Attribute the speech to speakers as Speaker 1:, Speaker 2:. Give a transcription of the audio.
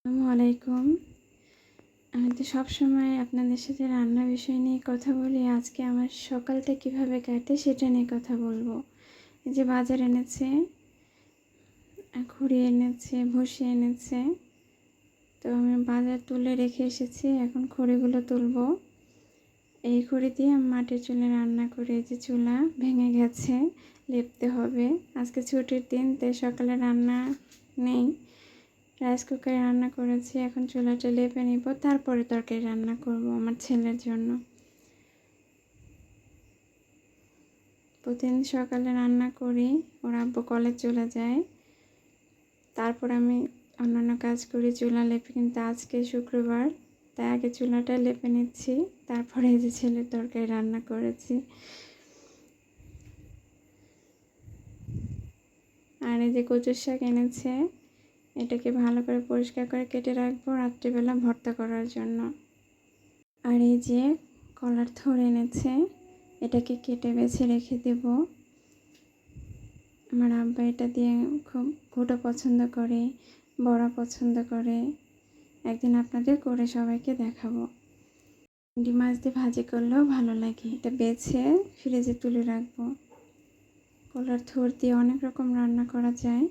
Speaker 1: আসসালামু আলাইকুম। আমি তো সবসময় আপনাদের সাথে রান্নার বিষয় নিয়ে কথা বলি। আজকে আমার সকালটা কিভাবে কাটে সেটা নিয়ে কথা বলবো। এই যে বাজার এনেছে, ঘুড়ি এনেছে, ভুসি এনেছে। তো আমি বাজার তুলে রেখে এসেছি, এখন খড়িগুলো তুলবো। এই খড়ি দিয়ে আমি মাটির চুলে রান্না করি। এই যে চুলা ভেঙে গেছে, লেপতে হবে। আজকে ছুটির দিন, তাই সকালে রান্না নেই। রাইস কুকারে রান্না করেছি, এখন চুলাটা লেপে নিব, তারপরে তরকারি রান্না করব আমার ছেলের জন্য। প্রতিদিন সকালে রান্না করি, ওর আব্বু কলেজ চলে যায়, তারপর আমি অন্যান্য কাজ করি, চুলা লেপে। কিন্তু আজকে শুক্রবার, তাই আগে চুলাটা লেপে নিচ্ছি, তারপরে এই যে ছেলের তরকারি রান্না করেছি। আর এই যে কচুর শাক এনেছে, এটাকে ভালো করে পরিষ্কার করে কেটে রাখবো রাত্রিবেলা ভর্তা করার জন্য। আর এই যে কলার থোড় এনেছে, এটাকে কেটে বেছে রেখে দেব। আমার আব্বা এটা দিয়ে খুব ঘুঁটো পছন্দ করে, বড়া পছন্দ করে। একদিন আপনাদের করে সবাইকে দেখাবো। চিংড়ি মাছ দিয়ে ভাজি করলেও ভালো লাগে। এটা বেছে ফ্রিজে তুলে রাখবো। কলার থোড় দিয়ে অনেক রকম রান্না করা যায়।